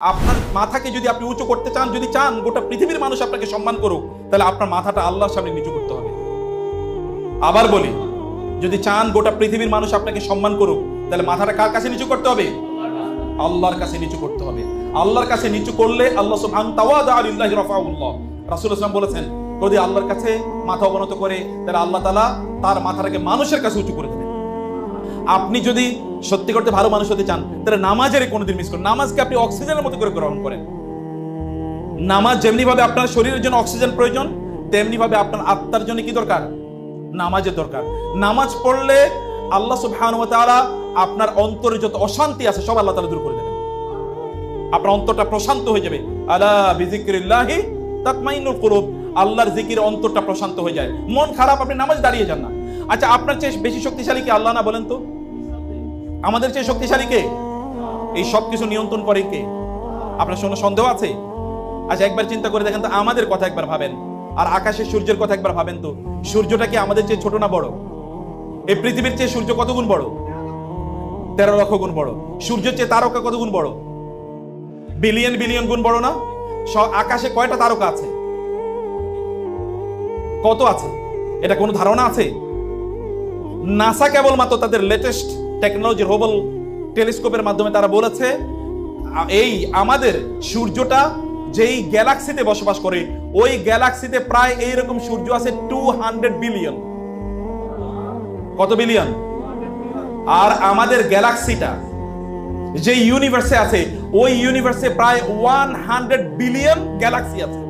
আপনার মাথাকে যদি আপনি উঁচু করতে চান, যদি চান গোটা পৃথিবীর মানুষ আপনাকে সম্মান করুক, তাহলে আপনার মাথাটা আল্লাহর সামনে নিচু করতে হবে। আবার বলি, যদি চান গোটা পৃথিবীর মানুষ আপনাকে সম্মান করুক, তাহলে মাথাটা কার কাছে নিচু করতে হবে? আল্লাহর কাছে নিচু করতে হবে। আল্লাহর কাছে নিচু করলে আল্লাহ সুবহানাহু তাওয়াদা লিল্লাহি রাফাউল্লাহ। রাসূল সাল্লাল্লাহু আলাইহি ওয়াসাল্লাম বলেছেন, যদি আল্লাহর কাছে মাথা অবনত করে, তাহলে আল্লাহ তাআলা তার মাথাটাকে মানুষের কাছে উঁচু করে দেবেন। আপনি যদি সত্যি করতে ভালো মানুষ হতে চান, তাহলে নামাজের কোনোদিন মিস করেন। নামাজকে আপনি অক্সিজেনের মতো করে গ্রহণ করেন। নামাজ যেমনি ভাবে আপনার শরীরের জন্য অক্সিজেন প্রয়োজন, তেমনি ভাবে আপনার আত্মার জন্য কি দরকার? নামাজের দরকার। নামাজ পড়লে আল্লাহ সুবহানাহু ওয়া তাআলা আপনার অন্তরে যত অশান্তি আছে সব আল্লাহ তাআলা দূর করে দেবেন। আপনার অন্তরটা প্রশান্ত হয়ে যাবে। আলা বিযিকরিল্লাহি তাতমাইন্নুল কুলুব। আল্লাহর জিকিরে অন্তরটা প্রশান্ত হয়ে যায়। মন খারাপ, আপনি নামাজ দাঁড়িয়ে যান না। আচ্ছা, আপনার চেয়ে বেশি শক্তিশালী কি আল্লাহ না? বলেন তো। আমাদের চেয়ে শক্তিশালী কে? এই সব কিছু নিয়ন্ত্রণ করে কে? আপনার সঙ্গে সন্দেহ আছে? আচ্ছা, একবার চিন্তা করে দেখেন তো, আমাদের কথা একবার ভাবেন, আর আকাশের সূর্যের কথা একবার ভাবেন তো। সূর্যটা কি আমাদের চেয়ে ছোট না বড়? এই পৃথিবীর চেয়ে সূর্য কত গুণ বড়? 13 লক্ষ গুণ বড়। সূর্যের চেয়ে তারকা কত গুণ বড়? বিলিয়ন বিলিয়ন গুণ বড় না? আকাশে কয়টা তারকা আছে? কত আছে? এটা কোনো ধারণা আছে? নাসা কেবলমাত্র তাদের লেটেস্ট টেকনোলজি হাবল টেলিস্কোপের মাধ্যমে তারা বলেছে, এই আমাদের সূর্যটা যেই গ্যালাক্সিতে বসবাস করে, ওই গ্যালাক্সিতে প্রায় এইরকম সূর্য আছে 200 বিলিয়ন। কত বিলিয়ন? আর আমাদের গ্যালাক্সিটা যে ইউনিভার্সে আছে, ওই ইউনিভার্সে প্রায় 100 বিলিয়ন গ্যালাক্সি আছে।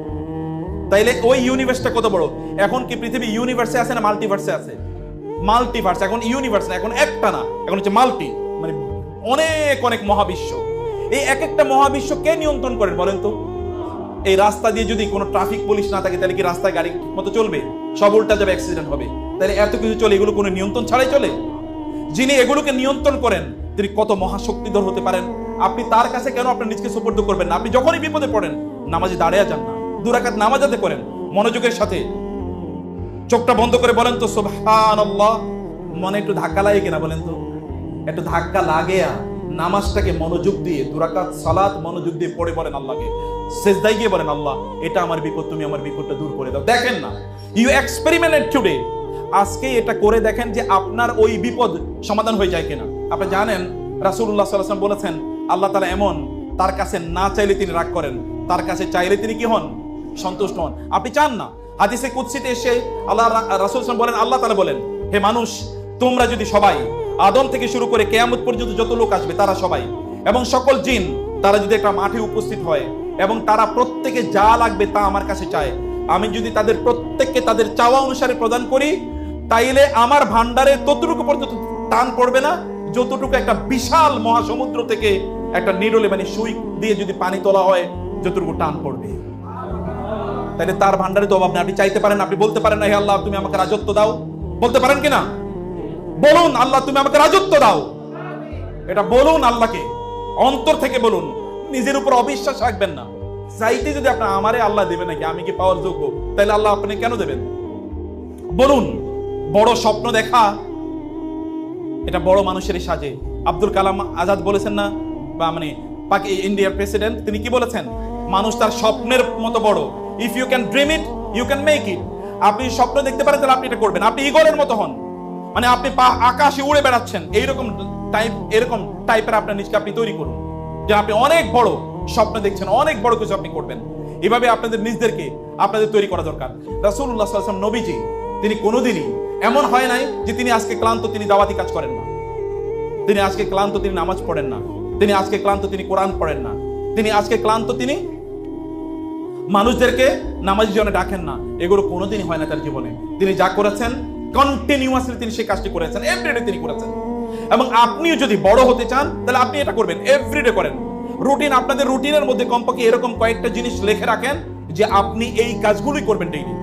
তাইলে ওই ইউনিভার্সটা কত বড়? এখন কি পৃথিবী ইউনিভার্সে আছে না মাল্টিভার্সে আছে? মাল্টিভার্স। এখন ইউনিভার্স না, এখন একটা না, এখন হচ্ছে মাল্টি, মানে অনেক অনেক মহাবিশ্ব। এই এক একটা মহাবিশ্ব কে নিয়ন্ত্রণ করেন বলেন তো? এই রাস্তা দিয়ে যদি কোনো ট্রাফিক পুলিশ না থাকে, তাহলে কি রাস্তায় গাড়ি মতো চলবে? সব উল্টা যাবে, অ্যাক্সিডেন্ট হবে। তাহলে এত কিছু চলে, এগুলো কোনো নিয়ন্ত্রণ ছাড়াই চলে? যিনি এগুলোকে নিয়ন্ত্রণ করেন, তিনি কত মহাশক্তিধর হতে পারেন। আপনি তার কাছে কেন আপনার নিজকে সুপর্দ করবেন না? আপনি যখনই বিপদে পড়েন, নামাজে দাঁড়িয়ে যান না, 2 রাকাত নামাজ আদায় করেন মনোযোগের সাথে। চোখটা বন্ধ করে বলেন তো সুবহানাল্লাহ। মনে একটু ধাক্কা লাগে কিনা বলেন তো? একটু ধাক্কা লাগে। নামাজটাকে মনোযোগ দিয়ে 2 রাকাত সালাত মনোযোগ দিয়ে পড়ে বলেন আল্লাহকে, সিজদায় গিয়ে বলেন, আল্লাহ এটা আমার বিপদ, তুমি আমার বিপদটা দূর করে দাও। দেখেন না, ইউ এক্সপেরিমেন্ট টুডে। আজকে এটা করে দেখেন যে আপনার ওই বিপদ সমাধান হয়ে যায় কিনা। আপনি জানেন রাসূলুল্লাহ সাল্লাল্লাহু আলাইহি ওয়াসাল্লাম বলেছেন, আল্লাহ তাআলা এমন, তার কাছে না চাইলে তিনি রাগ করেন, তার কাছে চাইলে তিনি কি হন? সন্তুষ্ট হন। আপনি চান না। হাদিসে কুদসিতে এসে আল্লাহ রাসূল সাল্লাল্লাহু বলেন, আল্লাহ তাআলা বলেন, হে মানুষ, তোমরা যদি সবাই আদম থেকে শুরু করে কিয়ামত পর্যন্ত যত লোক আসবে তারা সবাই, এবং সকল জিন, তারা যদি একটা মাঠে উপস্থিত হয় এবং তারা প্রত্যেকে যা লাগবে তা আমার কাছে চায়, আমি যদি তাদের প্রত্যেককে তাদের চাওয়া অনুসারে প্রদান করি, তাইলে আমার ভান্ডারে ততটুকু পর্যন্ত টান পড়বে না যতটুকু একটা বিশাল মহাসমুদ্র থেকে একটা নিরলে মানে সুই দিয়ে যদি পানি তোলা হয় যতটুকু টান পড়বে। তাহলে তার ভান্ডারে তো অভাব নেই। আপনি চাইতে পারেন, আপনি বলতে পারেন না, হে আল্লাহ তুমি আমাকে রাজত্ব দাও। বলতে পারেন কিনা? বলুন, আল্লাহ তুমি আমাকে রাজত্ব দাও। এটা বলুন আল্লাহকে, অন্তর থেকে বলুন। নিজের উপর অবিশ্বাস রাখবেন না। চাইতে যদি আপনার আমারে আল্লাহ দেবে নাকি, আমি কি পাওয়ার যোগ্য? তাহলে আল্লাহ আপনি কেন দেবেন? বলুন। বড় স্বপ্ন দেখা এটা বড় মানুষেরই সাজে। আব্দুল কালাম আজাদ বলেছেন না, বা মানে ইন্ডিয়ার প্রেসিডেন্ট, তিনি কি বলেছেন? মানুষ তার স্বপ্নের মতো বড়। If you can dream it, you can make it. আপনি স্বপ্ন দেখতে পারেন, তাহলে আপনি এটা করবেন। আপনি ইগলের মতো হন, মানে আপনি আকাশে উড়ে বেড়াচ্ছেন, এরকম টাইপের আপনার নিজকে আপনি তৈরি করুন, যে আপনি অনেক বড় স্বপ্ন দেখছেন, অনেক বড় কিছু আপনি করবেন। এভাবে আপনাদের নিজদেরকে আপনাদের তৈরি করা দরকার। রাসূলুল্লাহ সাল্লাল্লাহু আলাইহি ওয়াসাল্লাম নবীজি, তিনি কোনোদিনই এমন হয় নাই যে তিনি আজকে ক্লান্ত, তিনি দাওয়াতি কাজ করেন না। তিনি আজকে ক্লান্ত, তিনি নামাজ পড়েন না। তিনি আজকে ক্লান্ত, তিনি কোরআন পড়েন না। তিনি আজকে ক্লান্ত, তিনি মানুষদেরকে নামাজের জন্য ডাকেন না। এগুলো কোনোদিনই হয় না তার জীবনে। তিনি যা করেছেন কন্টিনিউয়াসলি তিনি সেই কাজটি করেছেন, এভরিডে তিনি করেছেন। এবং আপনিও যদি বড় হতে চান, তাহলে আপনি এটা করবেন, এভরিডে করেন। রুটিন, আপনাদের রুটিনের মধ্যে কমপক্ষে এরকম কয়েকটা জিনিস লিখে রাখেন যে আপনি এই কাজগুলোই করবেন ডেইলি।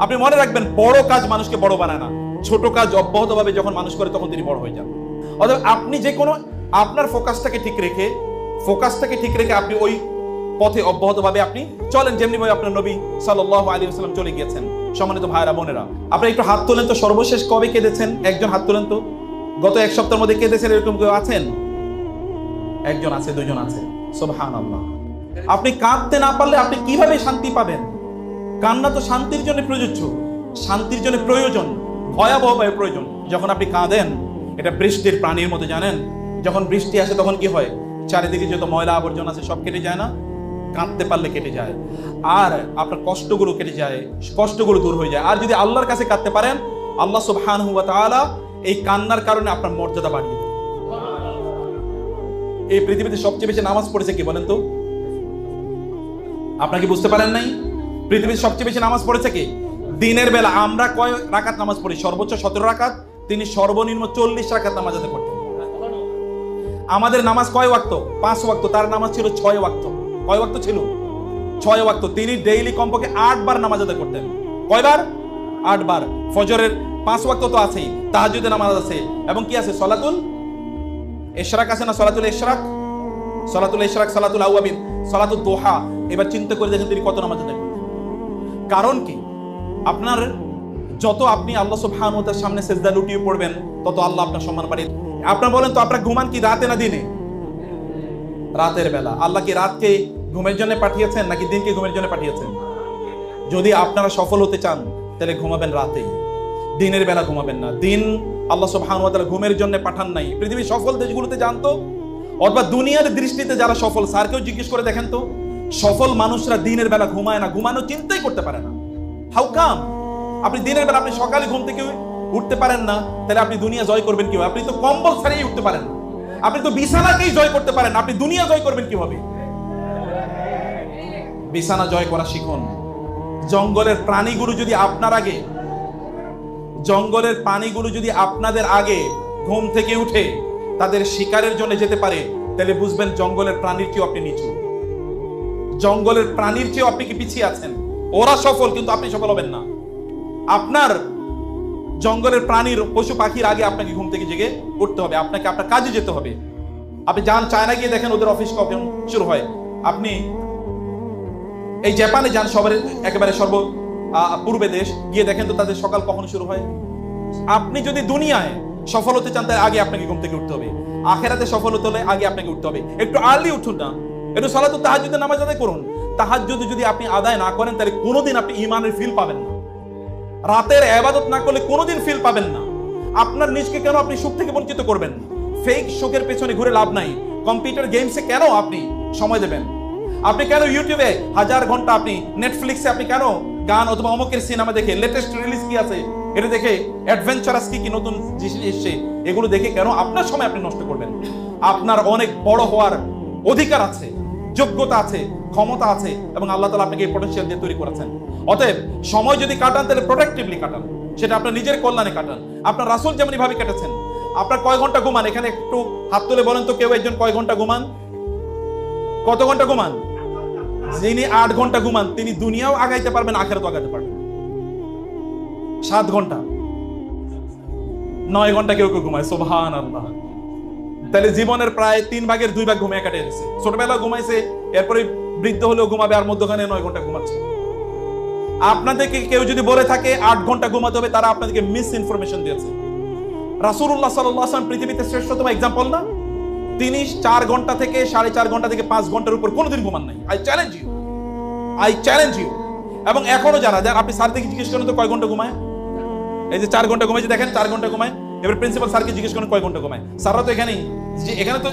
আপনি মনে রাখবেন, বড় কাজ মানুষকে বড় বানায় না, ছোট কাজ অব্যাহতভাবে যখন মানুষ করে তখন তিনি বড় হয়ে যান। অর্থাৎ আপনি যে কোনো আপনার ফোকাসটাকে ঠিক রেখে আপনি ওই পথে অব্যাহতভাবে আপনি চলেন, যেমনি ভাবে আপনার নবী সাল্লাল্লাহু আলাইহি ওয়াসাল্লাম চলে গিয়েছেন। সম্মানিত ভাইরা বোনেরা, আপনি একটু হাত তোলেন তো, সর্বশেষ কবে কেঁদেছেন? একজন হাত তোলেন তো। গত 1 সপ্তাহের মধ্যে কেঁদেছেন এরকম কেউ আছেন? একজন আছে, দুইজন আছে। সুবহানাল্লাহ। আপনি কাঁদতে না পারলে আপনি কিভাবে শান্তি পাবেন? কান্না তো শান্তির জন্য প্রযোজ্য, শান্তির জন্য প্রয়োজন, ভয়াবহভাবে প্রয়োজন। যখন আপনি কাঁদেন, এটা বৃষ্টির প্রাণীর মতো, জানেন যখন বৃষ্টি আসে তখন কি হয়? চারিদিকে যত ময়লা আবর্জনা আছে সব কেটে যায় না? কাঁদতে পারলে কেটে যায়, আর আপনার কষ্টগুলো কেটে যায়, কষ্টগুলো দূর হয়ে যায়। আর যদি আল্লাহর কাছে কাঁদতে পারেন, আল্লাহ সুবহানাহু ওয়া তাআলা এই কান্নার কারণে আপনার মর্যাদা বাড়িয়ে দেবে। এই পৃথিবীতে সবচেয়ে বেশি নামাজ পড়েছে কি বলেন তো? আপনারা কি বুঝতে পারেন নাই? পৃথিবীর সবচেয়ে বেশি নামাজ পড়েছে কি? দিনের বেলা আমরা কয় রাকাত নামাজ পড়ি? সর্বোচ্চ 17 রাকাত, তিনি সর্বনিম্ন 40 রাকাত নামাজ আদায় করতেন। আমাদের নামাজ কয় ওয়াক্ত? 5 ওয়াক্ত, তার নামাজ ছিল 6 ওয়াক্ত। কয় ওয়াক্ত ছিল? 6 ওয়াক্ত। তিনি ডেইলি কমপক্ষে 8 বার নামাজ আদায় করতেন। কয়বার? 8 বার। ফজরের 5 ওয়াক্ত তো আছেই, তাহাজ্জুদের নামাজ আছে, এবং কি আছে? সলাতুল ইশরাক আছে না? সলাতুল ইশরাক, সলাতুল ইশরাক, সলাতুল আওয়াবিন, সলাতুল দোহা। এবার চিন্তা করে দেখেন তিনি কত নামাজ আদায় করতেন। কারণ কি? আপনার যত আপনি আল্লাহ সুবহানাহু ওয়া তাআলার সামনে সিজদা লুটিয়ে পড়বেন, তত আল্লাহ আপনার সম্মান বাড়িয়ে। আপনারা বলেন তো, আপনারা ঘুমান কি রাতে না দিনে? রাতের বেলা। আল্লাহ কি রাতকে ঘুমের জন্য পাঠিয়েছেন নাকি দিনকে ঘুমের জন্য পাঠিয়েছেন? যদি আপনারা সফল হতে চান তাহলে ঘুমাবেন রাতেই, দিনের বেলা ঘুমাবেন না। দিন আল্লাহ সুবহানাহু ওয়া তাআলা ঘুমের জন্য পাঠান নাই। পৃথিবীর সফল দেশগুলোতে জানতো, অথবা দুনিয়ার দৃষ্টিতে যারা সফল, স্যারকেও জিজ্ঞেস করে দেখেন তো, সফল মানুষরা দিনের বেলা ঘুমায় না, ঘুমানো চিন্তাই করতে পারে না। How come? আপনি দিনের বেলা, আপনি সকালে ঘুম থেকে উঠতে পারেন না, তাহলে আপনি দুনিয়া জয় করবেন কিভাবে? আপনি তো কম্বল ছাড়িয়ে উঠতে পারেন না, আপনি তো বিছানাকেই জয় করতে পারেন, আপনি দুনিয়া জয় করবেন কিভাবে? বিছানা জয় করা শিখুন। জঙ্গলের প্রাণীগুলো যদি আপনার আগে, জঙ্গলের প্রাণীগুলো যদি আপনাদের আগে ঘুম থেকে উঠে তাদের শিকারের জন্য যেতে পারে, তাহলে বুঝবেন জঙ্গলের প্রাণীর চেয়ে আপনি নিচু, জঙ্গলের প্রাণীর চেয়ে আপনি কি পিছিয়ে আছেন। ওরা সফল, কিন্তু আপনি সফল হবেন না। আপনার জঙ্গলের প্রাণীর, পশু পাখির আগে আপনাকে ঘুম থেকে জেগে উঠতে হবে, আপনাকে আপনার কাজে যেতে হবে। আপনি যান চায়না গিয়ে দেখেন ওদের অফিস কখন শুরু হয়। আপনি এই জাপানে যান, সবার একেবারে পূর্বে দেশ, গিয়ে দেখেন তো তাদের সকাল কখন শুরু হয়। আপনি যদি দুনিয়ায় সফল হতে চান তাহলে আগে আপনাকে ঘুম থেকে উঠতে হবে, আখেরাতে সফল হতে হলে আগে আপনাকে উঠতে হবে। একটু আর্লি উঠুন না, একটু সালাতুত তাহাজ্জুদের নামাজ আদায় করুন। তাহাজ্জুদ যদি আপনি আদায় না করেন তাহলে কোনোদিন আপনি ঈমানের ফিল পাবেন না। রাতের ইবাদত না করলে কোনোদিন ফিল পাবেন না। আপনার নিজকে কেন আপনি সুখ থেকে বঞ্চিত করবেন? ফেক সুখের পেছনে ঘুরে লাভ নাই। কম্পিউটার গেমসে কেন আপনি সময় দেবেন? আপনি কেন ইউটিউবে 1000 ঘন্টা, আপনি নেটফ্লিক্সে আপনি কেন গান অথবা অমুকের সিনেমা দেখে, লেটেস্ট রিলিজ কি আছে এটা দেখে, অ্যাডভেঞ্চারাস কি নতুন জিনিস এসছে এগুলো দেখে কেন আপনার সময় আপনি নষ্ট করবেন? আপনার অনেক বড় হওয়ার অধিকার আছে, যোগ্যতা আছে, ক্ষমতা আছে, এবং আল্লাহ তাআলা আপনাকে এই পটেনশিয়াল দিয়ে তৈরি করেছেন। অতএব সময় যদি কাটান তাহলে প্রোডাক্টিভলি কাটান, সেটা আপনার নিজের কল্যাণে কাটান। আপনার রাসূল যেমন ভাবে কেটেছেন। আপনার কয় ঘন্টা ঘুমান? এখানে একটু হাত তুলে বলেন তো, কেউ একজন কয় ঘন্টা ঘুমান? কত ঘন্টা ঘুমান? যিনি 8 ঘন্টা ঘুমান তিনি দুনিয়াও আগাইতে পারবেন, আখিরাতও আগাইতে পারবেন। 7 ঘন্টা, 9 ঘন্টা কেউ কেউ ঘুমায়, সুবহানাল্লাহ। তাহলে জীবনের প্রায় 3 ভাগের 2 ভাগ ঘুমিয়ে কাটে গেছে। ছোটবেলা ঘুমাইছে, এরপরে বৃদ্ধ হলেও ঘুমাবে, আর মধ্যখানে 9 ঘন্টা ঘুমাচ্ছে। আপনাদেরকে কেউ যদি বলে থাকে 8 ঘন্টা ঘুমাতে হবে, তারা আপনাদেরকে মিস ইনফরমেশন দিয়েছে। রাসূলুল্লাহ সাল্লাল্লাহু আলাইহি ওয়াসাল্লাম পৃথিবীতে শ্রেষ্ঠতম एग्जांपल না? তিনি 4 ঘন্টা থেকে 4.5 ঘন্টা থেকে 5 ঘন্টার উপর কোনোদিন ঘুমান নাই। I challenge you. এবং এখনো যারা আপনি স্যার থেকে জিজ্ঞেস করেন তো কয় ঘন্টা ঘুমায়? এই যে 4 ঘন্টা ঘুমাইছে দেখেন, 4 ঘন্টা ঘুমায়। এবার প্রিন্সিপাল স্যারকে জিজ্ঞেস করেন কয় ঘন্টা ঘুমায়। স্যাররা তো এখানেই, যে এখানে তো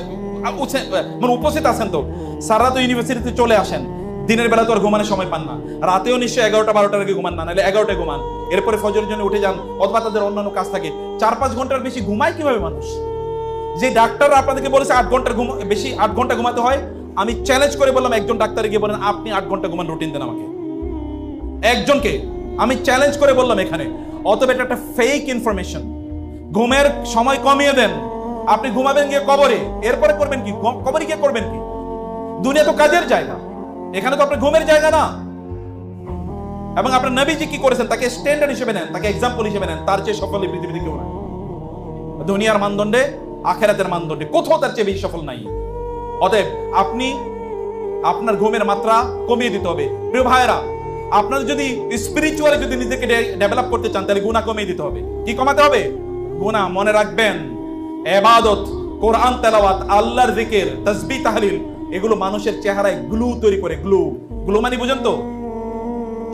উপস্থিত আছেন, তো স্যাররা তো ইউনিভার্সিটিতে চলে আসেন, দিনের বেলা তো আর ঘুমানোর সময় পান না। রাতেও নিশ্চয়ই 11টা-12টার আগে ঘুমান না, নাহলে 11টায় ঘুমান, এরপরে ফজরের জন্য উঠে যান, অথবা তাদের অন্যান্য কাজ থাকে। 4-5 ঘন্টার বেশি ঘুমায় কিভাবে মানুষ? যে ডাক্তার আপনাদেরকে বলেছে 8 ঘন্টার বেশি 8 ঘন্টা ঘুমাতে হয়, আমি চ্যালেঞ্জ করে বললাম একজন ডাক্তারে গিয়ে বলেন আপনি 8 ঘন্টা ঘুমান, রুটিন দেন আমাকে। একজনকে আমি চ্যালেঞ্জ করে বললাম এখানে। অতএব এটা একটা ফেক ইনফরমেশন। ঘুমের সময় কমিয়ে দেন। আপনি ঘুমাবেন গিয়ে কবরে, এরপরে করবেন কি? কবরে গিয়ে করবেন কি? দুনিয়া তো কাজের জায়গা, এখানে তো আপনার ঘুমের জায়গা না। এবং আপনার নবীজি কি করেছেন? তাকে স্ট্যান্ডার্ড হিসেবে নেন, তাকে এক্সাম্পল হিসেবে নেন। তার চেয়ে সফল পৃথিবীতে কেউ না। দুনিয়ার মানদণ্ডে, আখিরাতের মানদণ্ডে কোথাও তার চেয়ে বেশি সফল নাই। অতএব আপনি আপনার ঘুমের মাত্রা কমিয়ে দিতে হবে। প্রিয় ভাইয়েরা, আপনার যদি স্পিরিচুয়ালি যদি নিজেকে ডেভেলপ করতে চান তাহলে গুনাহ কমিয়ে দিতে হবে। কি কমাতে হবে? গুনাহ। মনে রাখবেন, ইবাদত, কোরআন তেলাওয়াত, আল্লাহর জিকির, তাসবিহ, তাহলিল, এগুলো মানুষের চেহারায় গ্লু তৈরি করে। গ্লু গ্লু মানে বুঝেন তো,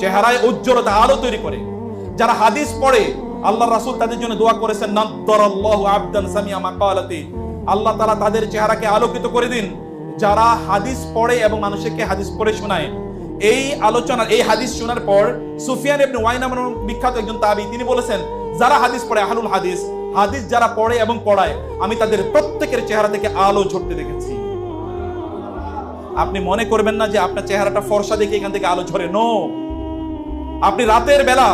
চেহারায় উজ্জ্বলতা, আলো তৈরি করে। যারা হাদিস পড়ে, আল্লাহ রাসূল তাদের জন্য দোয়া করেছেন, নাদ্দারাল্লাহু আবদান সামিয়া মাকালাতি, আল্লাহ তাআলা তাদের চেহারাকে আলোকিত করে দিন যারা হাদিস পড়ে এবং মানুষকে হাদিস পড়ে শোনায়। এই আলোচনা, এই হাদিস শোনার পর সুফিয়ান ইবনে ওয়াইনা নামক বিখ্যাত একজন তাবী, তিনি বলেছেন, যারা হাদিস পড়ে, আহলুল হাদিস, হাদিস যারা পড়ে এবং পড়ায়, আমি তাদের প্রত্যেকের চেহারা থেকে আলো ঝরতে দেখেছি। আপনি মনে করবেন না যে আপনার চেহারাটা ফর্সা দেখে এখান থেকে আলো ঝরে। নো, আপনি রাতের বেলা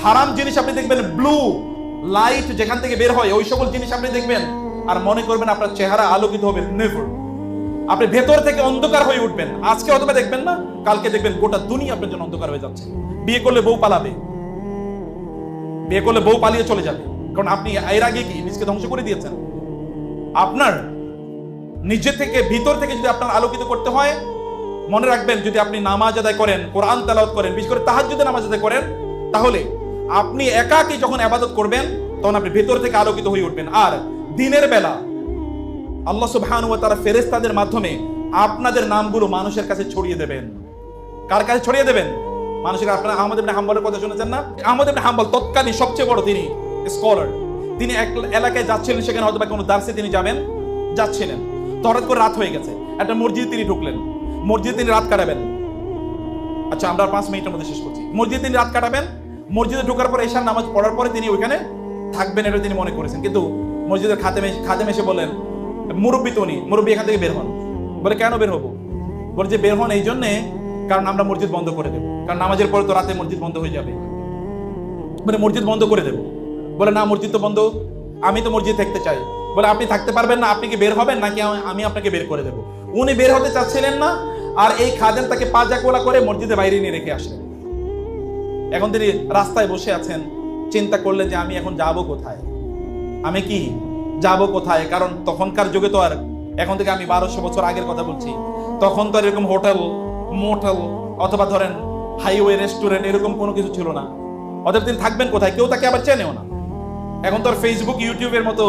হারাম জিনিস আপনি দেখবেন, ব্লু লাইট যেখান থেকে বের হয় ওই সকল জিনিস আপনি দেখবেন আর মনে করবেন আপনার চেহারা আলোকিত হবে। নেভার। আপনি ভেতর থেকে অন্ধকার হয়ে উঠবেন। আজকে অথবা দেখবেন না, কালকে দেখবেন গোটা দুনিয়া আপনার জন্য অন্ধকার হয়ে যাচ্ছে। বিয়ে করলে বউ পালাবে, বিয়ে করলে বউ পালিয়ে চলে যাবে, কারণ আপনি এর আগে কি নিজকে ধ্বংস করে দিয়েছেন। আপনার নিজে থেকে, ভিতর থেকে যদি আপনার আলোকিত করতে হয়, মনে রাখবেন, যদি আপনি নামাজ আদায় করেন, কোরআন তেলাওয়াত করেন, বিশেষ করে তাহাজ্জুদে নামাজ আদায় করেন, তাহলে আপনি একাকী যখন ইবাদত করবেন তখন আপনি ভেতর থেকে আলোকিত হয়ে উঠবেন। আর দিনের বেলা আল্লাহ সুবহানাহু ওয়া তাআলা ফেরেশতাদের মাধ্যমে আপনাদের নামগুলো মানুষের কাছে ছড়িয়ে দেবেন। কার কাছে ছড়িয়ে দেবেন? মানুষের। আপনারা আহমদ ইবনে হাম্বলের কথা শুনেছেন না? আহমদ ইবনে হাম্বল তৎকালীন সবচেয়ে বড় তিনি স্কলার। তিনি এক এলাকায় যাচ্ছিলেন, সেখানে হয়তো বা কোনো দার্সে তিনি যাচ্ছিলেন। হঠাৎ করে রাত হয়ে গেছে, একটা মসজিদে তিনি ঢুকলেন। মসজিদে তিনি রাত কাটাবেন। আচ্ছা, আমরা 5 মিনিটের মধ্যে শেষ করছি। মসজিদে তিনি রাত কাটাবেন। মসজিদে ঢোকার পরে এশার নামাজ পড়ার পরে তিনি ওইখানে থাকবেন, এটা তিনি মনে করেছেন। কিন্তু মসজিদের খাদেম এসে বলেন, মুরব্বী তো উনি, মুরব্বী এখান থেকে বের হন। বলে, কেন বের হবো? বলে যে বের হন এই জন্যে, কারণ আমরা মসজিদ বন্ধ করে দেবো, কারণ নামাজের পরে তো রাতে মসজিদ বন্ধ হয়ে যাবে। মানে মসজিদ বন্ধ করে দেবো। বলে, না, মসজিদ তো বন্ধ, আমি তো মসজিদ থাকতে চাই। বলে, আপনি থাকতে পারবেন না, আপনি কি বের হবেন নাকি আমি আপনাকে বের করে দেবো? উনি বের হতে চাচ্ছিলেন না, আর এই খাদেম তাকে পাজা কোলা করে মসজিদের বাইরে নিয়ে রেখে আসলেন। এখন তিনি রাস্তায় বসে আছেন, চিন্তা করলেন যে আমি এখন যাব কোথায়, আমি কি যাব কোথায়? কারণ তখনকার যুগে তো আর, এখন থেকে আমি 1200 বছর আগের কথা বলছি, তখন তো এরকম হোটেল, মোটেল অথবা ধরেন হাইওয়ে রেস্টুরেন্ট এরকম কোনো কিছু ছিল না। অতএব তিনি থাকবেন কোথায়? কেউ তাকে আবার চেনেও না। এখন তো আর ফেসবুক, ইউটিউবের মতো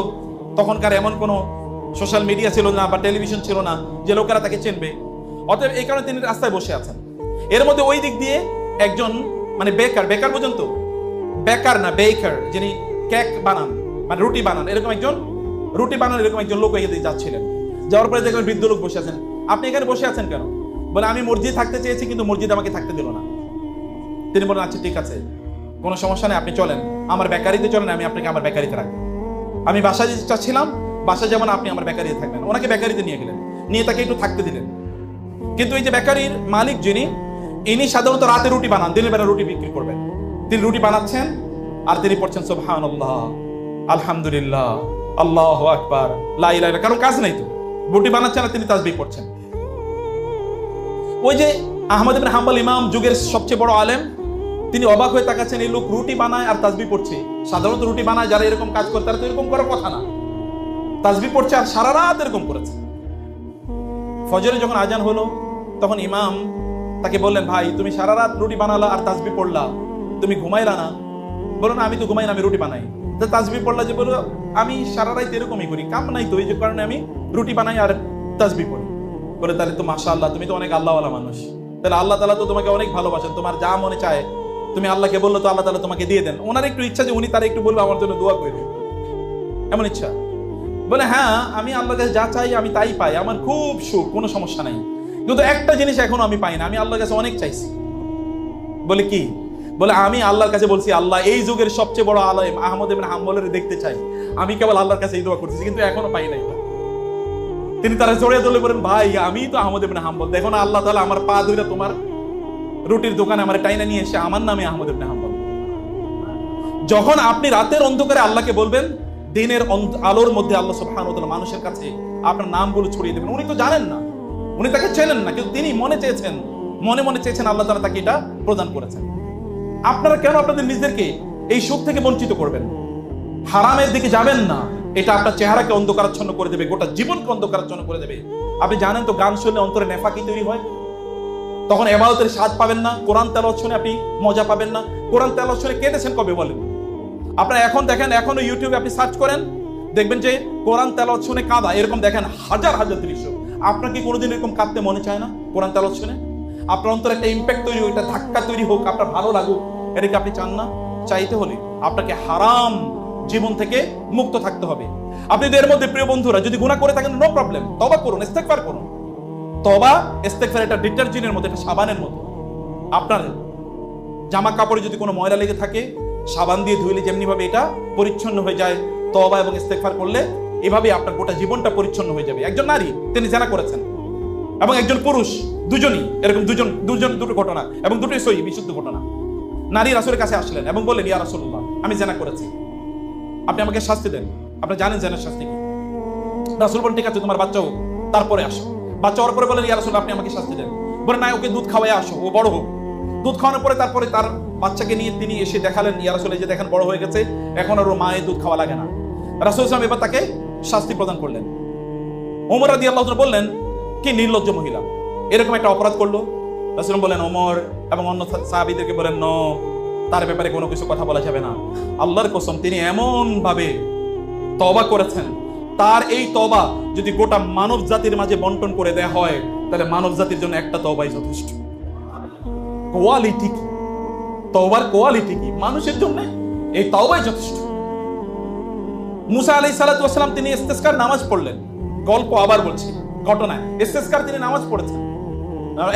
তখনকার এমন কোনো সোশ্যাল মিডিয়া ছিল না বা টেলিভিশন ছিল না যে লোকেরা তাকে চিনবে। অতএব এই কারণে তিনি রাস্তায় বসে আছেন। এর মধ্যে ওই দিক দিয়ে একজন, মানে বেকার পর্যন্ত, বেকার না বেকার, যিনি কেক বানান, মানে রুটি বানান, এরকম একজন লোক এগিয়ে যাচ্ছিলেন। যাওয়ার পরে দেখবেন বৃদ্ধ লোক বসে আছেন। আপনি এখানে বসে আছেন কেন? বলে, আমি মসজিদ থাকতে চেয়েছি কিন্তু মসজিদ আমাকে থাকতে দিল না। তিনি বলেন, আচ্ছা ঠিক আছে, কোনো সমস্যা নেই, আপনি চলেন আমার বেকারিতে চলেন, আমি আপনাকে আমার বেকারিতে রাখবো। আমি বাসায় যেতে চাচ্ছিলাম, বাসায় যেমন আপনি আমার বেকারিতে থাকবেন। ওনাকে বেকারিতে নিয়ে গেলেন, নিয়ে তাকে একটু থাকতে দিলেন। কিন্তু এই যে বেকারির মালিক যিনি, ইনি সাধারণত রাতে রুটি বানান, দিনের বেলা রুটি বিক্রি করবেন। তিনি রুটি বানাচ্ছেন আর তিনি পড়ছেন সুবহানাল্লাহ, আলহামদুলিল্লাহ, আল্লাহু আকবার, লা ইলাহা ইল্লাল্লাহ। কারণ কাজ নাই তো, রুটি বানাচ্ছেন আর তিনি তাসবিহ পড়ছেন। ওই যে আহমদ ইবনে হাম্বল, ইমাম যুগের সবচেয়ে বড় আলেম, তিনি অবাক হয়ে তাকাচ্ছেন, এই লোক রুটি বানায় আর তাসবিহ পড়ছে। সাধারণত রুটি বানায় যারা এরকম কাজ করে তারা তো এরকম করার কথা না, তাসবিহ পড়ছে আর সারা রাত এরকম করেছে। ফজরে যখন আজান হলো তখন ইমাম তাকে বললেন, ভাই তুমি সারা রাত রুটি বানালা আর তাসবিহ পড়লা, তুমি ঘুমাইলা না? বলো, না আমি তো ঘুমাই না, আমি রুটি বানাই। তাসবিহ পড়লা যে? বলো, আমি সারা রাত এরকমই করি, কাম নাই তো, এই যে কারণে আমি রুটি বানাই আর তাসবিহ পড়ি। বলে, তাহলে তো মাশাআল্লাহ, তুমি তো অনেক আল্লাহওয়ালা মানুষ, তাহলে আল্লাহ তাআলা তো তোমাকে অনেক ভালোবাসেন, তোমার যা মনে চায় তুমি আল্লাহকে বললো তো আল্লাহ তাআলা তোমাকে দিয়ে দেন। ওনার একটু ইচ্ছা যে উনি তারা একটু বললো আমার জন্য দোয়া করে, এমন ইচ্ছা। বলে, হ্যাঁ আমি আল্লাহর কাছে যা চাই আমি তাই পাই, আমার খুব সুখ, কোনো সমস্যা নাই, কিন্তু একটা জিনিস এখনো আমি পাই না, আমি আল্লাহর কাছে অনেক চাইছি। বলে, কি? বলে, আমি আল্লাহর কাছে বলছি, আল্লাহ এই যুগের সবচেয়ে বড় আলেম আহমদ ইবনে হাম্বলের দেখতে চাই, আমি কেবল আল্লাহর কাছে এই দোয়া করতেছি, কিন্তু এখনো পাই নাই। তিনি তারা জড়িয়ে ধরে বলেন, ভাই আমি তো আহমদ ইবনে হাম্বল, দেখো না আল্লাহ তাআলা আমার পা ধরে তোমার রুটির দোকানে আমার টাইনা নিয়ে এসে আমার নামে আহমদ ইবনে হাম্বল। যখন আপনি রাতের অন্ধকারে আল্লাহকে বলবেন, দিনের আলোর মধ্যে আল্লাহ সুবহানাহু ওয়া তাআলা মানুষের কাছে আপনার নামগুলো ছড়িয়ে দেবেন। উনি তো জানেন না, উনি তাকে চেনেন না, কিন্তু তিনি মনে চেয়েছেন, আল্লাহ তাআলা তাকে এটা প্রদান করেছেন। আপনারা কেন আপনাদের নিজেদেরকে এই সুখ থেকে বঞ্চিত করবেন? হারামের দিকে যাবেন না, এটা আপনার চেহারাকে অন্ধকারাচ্ছন্ন করে দেবে, গোটা জীবনকে অন্ধকারাচ্ছন্ন করে দেবে। আপনি জানেন তো, গান শুনলে অন্তরে নেফাকি তৈরি হয়, তখন ইবাদতের স্বাদ পাবেন না। কোরআন তেলাওয়াত শুনে আপনি মজা পাবেন না। কোরআন তেলাওয়াত শুনে কেঁদেছেন কবে বলেন? আপনারা এখন দেখেন, এখনো ইউটিউবে আপনি সার্চ করেন, দেখবেন যে কোরআন তেলাওয়াত শুনে কাঁদা, এরকম দেখেন হাজার হাজার দৃশ্য। আপনার কি কোনোদিন এরকম কাঁদতে মনে চায় না কোরআন তেলাওয়াত শুনে? আপনার অন্তরে একটা ইম্প্যাক্ট তৈরি হোক, একটা ধাক্কা তৈরি হোক, আপনার ভালো লাগুক, এটা কি আপনি চান না? চাইতে হলে আপনাকে হারাম জীবন থেকে মুক্ত থাকতে হবে। আপনি এর মধ্যে প্রিয় বন্ধুরা যদি গুনাহ করে থাকেন, নো প্রবলেম, তওবা করুন, ইস্তেগফার করুন। তওবা ইস্তেগফার এটা ডিটারজেন্টের মতো, এটা সাবানের মতো। আপনার জামা কাপড়ে যদি কোনো ময়লা লেগে থাকে, সাবান দিয়ে ধুইলে যেমনি ভাবে এটা পরিচ্ছন্ন হয়ে যায়, তওবা এবং ইস্তেগফার করলে এভাবে আপনার গোটা জীবনটা পরিচ্ছন্ন হয়ে যাবে। একজন নারী তিনি জিনা করেছেন এবং একজন পুরুষ, দুজনই এরকম দুটো ঘটনা এবং দুটোই সহিহ বিশুদ্ধ ঘটনা। নারী রাসূলের কাছে আসলেন এবং বললেন, ইয়া রাসূলুল্লাহ, আমি জিনা করেছি, আপনি আমাকে শাস্তি দেন। আপনি জানেন জিনার শাস্তি কি? রাসূল বলেন, ঠিক আছে, তোমার বাচ্চা হোক, তারপরে আসো। বাচ্চা হওয়ার পরে বলেন, ইয়া রাসূলুল্লাহ, আপনি আমাকে শাস্তি দেন। বলেন, না, ওকে দুধ খাওয়াই আসো, ও বড় হোক। দুধ খাওয়ানোর পরে তারপরে তার বাচ্চাকে নিয়ে তিনি এসে দেখালেন, ইয়া রাসূল, এই যে দেখেন বড় হয়ে গেছে, এখন আর ওর মায়ের দুধ খাওয়া লাগে না। রাসূল সাল্লাল্লাহু আলাইহি ওয়াসাল্লাম এবার তাকে শাস্তি প্রদান করলেন। ওমর রাদিয়াল্লাহু তাআলা বললেন, কি নির্লজ্জ মহিলা, এরকম একটা অপরাধ করলো। রাসূল বলেন, ওমর এবং অন্য সাহাবীদেরকে বলেন, নো, তার ব্যাপারে কোনো কিছু কথা বলা যাবে না। আল্লাহর কসম, তিনি এমন ভাবে তওবা করেছেন, তার এই তওবা যদি গোটা মানব জাতির মাঝে বন্টন করে দেয়া হয়, তাহলে মানব জাতির জন্য একটা তওবাই যথেষ্ট। কোয়ালিটি কি, তওবার কোয়ালিটি কি, মানুষের জন্য এই তওবাই যথেষ্ট। মুসা আলাইহিস সালাতু ওয়াস সালাম তিনি ইস্তেসকার নামাজ পড়লেন। গল্প আবার বলছি, ঘটনা, ইস্তেসকার তিনি নামাজ পড়েছেন।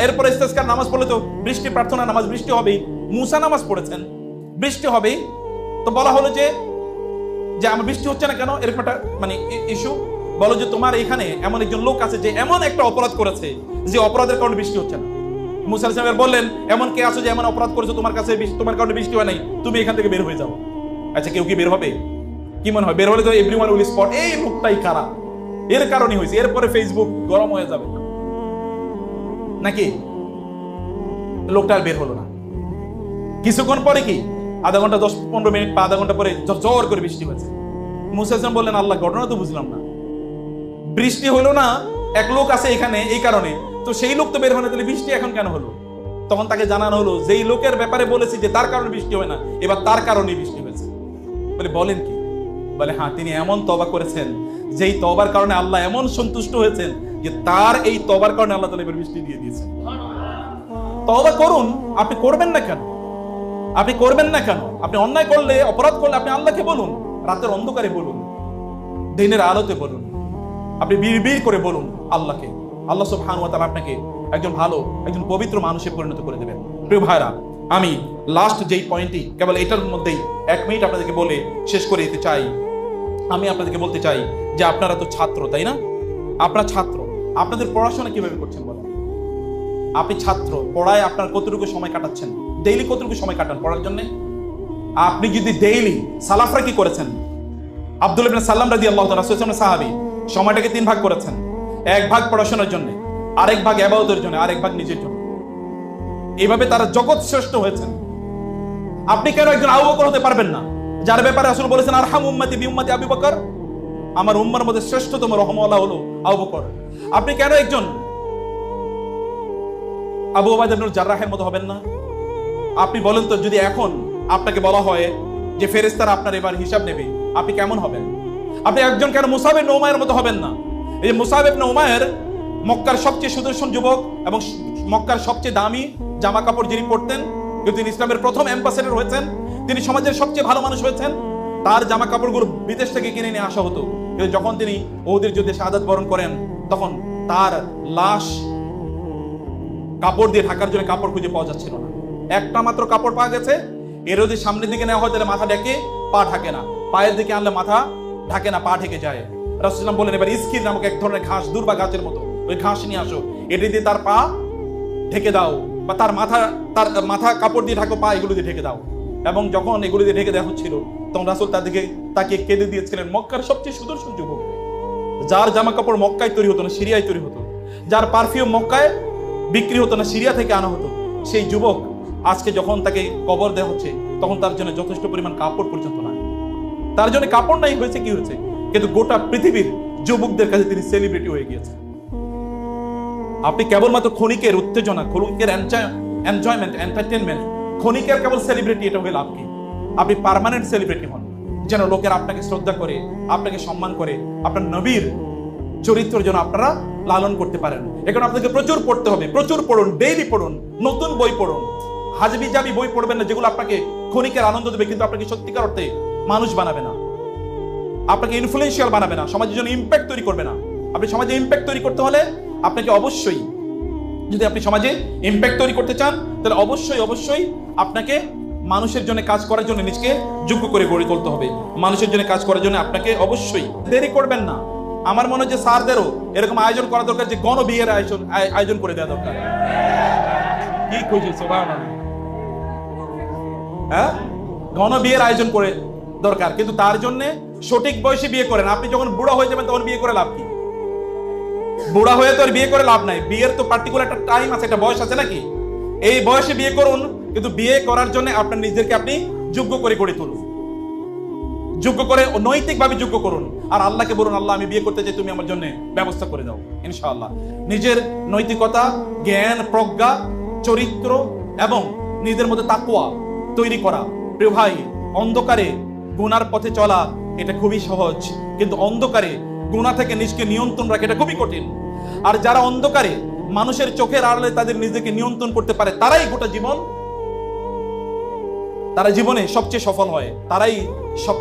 এরপর ইস্তেসকার নামাজ পড়লে তো বৃষ্টি প্রার্থনা নামাজ, বৃষ্টি হবেই। মুসা নামাজ পড়েছেন, বৃষ্টি হবেই। তো বলা হলো যে আমার বৃষ্টি হচ্ছে না কেন, এরকম একটা মানে ইস্যু। বলো যে তোমার এখানে এমন একজন লোক আছে যে এমন একটা অপরাধ করেছে যে অপরাধের কারণে বৃষ্টি হচ্ছে না। মুসা আলাইহিস সালাম বললেন, এমন কে আছো যে এমন অপরাধ করেছো তোমার কাছে তোমার কারণে বৃষ্টি হয় নাই, তুমি এখান থেকে বের হয়ে যাও। আচ্ছা, কেউ কি বের হবে? কি মনে হয় বের হলে তো এভরিওয়ান উইল স্পট এই লোকটাই খারাপ, এর কারণে হয়েছে। এরপরে ফেসবুক গরম হয়ে যাবে নাকি? লোকটা আর বের হলো না। কিছুক্ষণ পরে কি, আধা ঘন্টা 10-15 মিনিট বা আধা ঘন্টা পরে জোর করে বৃষ্টি হয়েছে। মুসা আলাইহিস সালাম বললেন, আল্লাহ, ঘটনা তো বুঝলাম না, বৃষ্টি হলো না, এক লোক আছে এখানে এই কারণে, তো সেই লোক তো বের হয় না, তাহলে বৃষ্টি এখন কেন হলো? তখন তাকে জানানো হলো, যেই লোকের ব্যাপারে বলেছি যে তার কারণে বৃষ্টি হয় না, এবার তার কারণেই বৃষ্টি হয়েছে। বলেন কি? বলে, হ্যাঁ, তিনি এমন তওবা করেছেন যেই তওবার কারণে আল্লাহ এমন সন্তুষ্ট হয়েছেন যে তার এই তওবার কারণে আল্লাহ তাআলা এবার বৃষ্টি দিয়ে দিয়েছেন। তওবা করুন। আপনি করবেন না কেন? আপনি করবেন না কেন? আপনি অন্যায় করলে, অপরাধ করলে আপনি আল্লাহকে বলুন, রাতের অন্ধকারে বলুন, দিনের আলোতে বলুন, আপনি বিড়বিড় করে বলুন আল্লাহকে। আল্লাহ সুবহানাহু ওয়া তাআলা আপনাকে একজন ভালো, একজন পবিত্র মানুষে পরিণত করে দেবেন। প্রিয় ভাইরা, আমি লাস্ট যেই পয়েন্টটি কেবল এটার মধ্যেই 1 মিনিট আপনাদেরকে বলে শেষ করে দিতে চাই। আমি আপনাদেরকে বলতে চাই যে আপনারা তো ছাত্র, তাই না? আপনারা ছাত্র, আপনাদের পড়াশোনা কিভাবে করছেন বলেন? আপনি ছাত্র, পড়ায় আপনার কতটুকু সময় কাটাচ্ছেন? ডেইলি কতটুকু সময় কাটান পড়ার জন্য? আপনি যদি ডেইলি, সালাফরা কি করেছেন? আব্দুল্লাহ ইবনে সাল্লাম রাদিয়াল্লাহু তাআলা রাসূলের সাহাবী, সময়টাকে 3 ভাগ করেছেন। 1 ভাগ পড়াশোনার জন্য, আরেক ভাগ ইবাদতের জন্য, আরেক ভাগ নিজের জন্য। এইভাবে তারা জগৎ শ্রেষ্ঠ হয়েছেন। আপনি কেন একজন আবু বকর হতে পারবেন না, যার ব্যাপারে রাসূল বলেছেন, আরহাম উম্মতি বি উম্মতি আবু বকর, আমার উম্মার মধ্যে শ্রেষ্ঠতম রহমওয়ালা হলো আবু বকর। আপনি কেন একজন আবু উবাইদা ইবনে জাররাহের মতো হবেন না? আপনি বলেন তো, যদি এখন আপনাকে বলা হয় যে ফেরেশতারা আপনার এবার হিসাব নেবে, আপনি কেমন হবেন? আপনি একজন কেন মুসাব ইবনে উমাইরের মতো হবেন না? এই যে মুসাব ইবনে উমাইর মক্কার সবচেয়ে সুদর্শন যুবক এবং মক্কার সবচেয়ে দামি জামা কাপড় যিনি পরতেন, কিন্তু তিনি ইসলামের প্রথম অ্যাম্বাসেডর হয়েছেন, তিনি সমাজের সবচেয়ে ভালো মানুষ হয়েছেন। তার জামা কাপড়গুলো বিদেশ থেকে কিনে নিয়ে আসা হতো, কিন্তু যখন তিনি উহুদের যুদ্ধে শাহাদাত বরণ করেন, তখন তার লাশ কাপড় দিয়ে ঢাকার জন্য কাপড় খুঁজে পাওয়া যাচ্ছিল না। একটা মাত্র কাপড় পাওয়া গেছে, এর যদি সামনের দিকে নেওয়া হয় তাহলে মাথা ঢেকে, পা ঢাকে না, পায়ের দিকে আনলে মাথা ঢাকে না, পা ঢেকে যায়। রাসূলুল্লাহ সাল্লাল্লাহু আলাইহি ওয়াসাল্লাম বলেন, এবার ইসকির নামক এক ধরনের ঘাস, দুর্বা গাছের মতো, ওই ঘাস নিয়ে আসো, এটি দিয়ে তার পা ঢেকে দাও, বা তার মাথা কাপড় দিয়ে ঢাকো, পা এগুলো দিয়ে ঢেকে দাও। এবং যখন এগুলো দিয়ে ঢেকে দেওয়া হচ্ছিল, তখন রাসূল তাকে কেঁদে দিয়েছিলেন। মক্কার সবচেয়ে সুদর্শন যুবক, যার জামা কাপড় মক্কায় তৈরি হতো না, সিরিয়ায় তৈরি হতো, যার পারফিউম মক্কায় বিক্রি হতো না, সিরিয়া থেকে আনা হতো, সেই যুবক আজকে যখন তাকে কবর দেওয়া হচ্ছে, তখন তার জন্য যথেষ্ট পরিমাণ কাপড় পর্যন্ত নাই। তার জন্য কাপড় নাই, হয়েছে কি হয়েছে? কিন্তু গোটা পৃথিবীর যুবকদের কাছে তিনি সেলিব্রিটি হয়ে গিয়েছেন। আপনি কেবলমাত্র ক্ষণিকের উত্তেজনা, ক্ষণিকের এনজয়মেন্ট, এন্টারটেনমেন্ট, ক্ষণিকের কেবল সেলিব্রিটি, এটা হয়ে লাভ কি? আপনি পার্মানেন্ট সেলিব্রিটি হন, যেন লোকের আপনাকে শ্রদ্ধা করে, আপনাকে সম্মান করে, আপনার নবীর চরিত্রের জন্য আপনারা লালন করতে পারেন। এখন আপনাকে প্রচুর পড়তে হবে, প্রচুর পড়ুন, ডেইলি পড়ুন, নতুন বই পড়ুন। হাজবি জাবি বই পড়বেন না যেগুলো আপনাকে ক্ষণিকের আনন্দ দেবে কিন্তু আপনাকে সত্যিকার অর্থে মানুষ বানাবে না, আপনাকে ইনফ্লুয়েন্সিয়াল বানাবে না, সমাজের জন্য ইম্প্যাক্ট তৈরি করবে না। আপনি সমাজে ইম্প্যাক্ট তৈরি করতে হলে আপনাকে অবশ্যই, যদি আপনি সমাজে ইম্প্যাক্ট তৈরি করতে চান তাহলে অবশ্যই অবশ্যই আপনাকে মানুষের জন্য কাজ করার জন্য নিজকে যোগ্য করে গড়ে তুলতে হবে। মানুষের জন্য কাজ করার জন্য আপনাকে অবশ্যই দেরি করবেন না। আমার মনে হয় যে স্যারদেরও এরকম আয়োজন করা দরকার, যে গণ বিয়ের আয়োজন করে দেওয়া দরকার। কি খুঁজি হ্যাঁ, গণ বিয়ের আয়োজন করে দরকার, কিন্তু তার জন্য সঠিক বয়সে বিয়ে করেন। আপনি যখন বুড়া হয়ে যাবেন তখন বিয়ে করে লাভ কি? বুড়া হয়ে তো আর বিয়ে করে লাভ নাই। বিয়ের তো পার্টিকুলার একটা টাইম আছে, একটা বয়স আছে নাকি? এই বয়সে বিয়ে করুন, কিন্তু বিয়ে করার জন্য আপনার নিজেকে আপনি যোগ্য করে গড়ে তুলুন, যোগ্য করে নৈতিকভাবে যোগ্য করুন। আর আল্লাহকে বলুন, আল্লাহ আমি বিয়ে করতে চাই, তুমি আমার জন্য ব্যবস্থা করে দাও। ইনশাআল্লাহ নিজের নৈতিকতা, জ্ঞান, প্রজ্ঞা, চরিত্র এবং নিজের মধ্যে তাকওয়া তৈরি করা। প্রিয় ভাই, অন্ধকারে গুনার পথে চলা এটা খুবই সহজ, কিন্তু অন্ধকারে গুনাহ থেকে নিজকে নিয়ন্ত্রণ রাখা এটা খুবই কঠিন। আর যারা অন্ধকারে মানুষের চোখের আড়ালে তাদের নিজেকে নিয়ন্ত্রণ করতে পারে, তারাই গোটা জীবন, তারা জীবনে সবচেয়ে সফল হয়, তারাই সব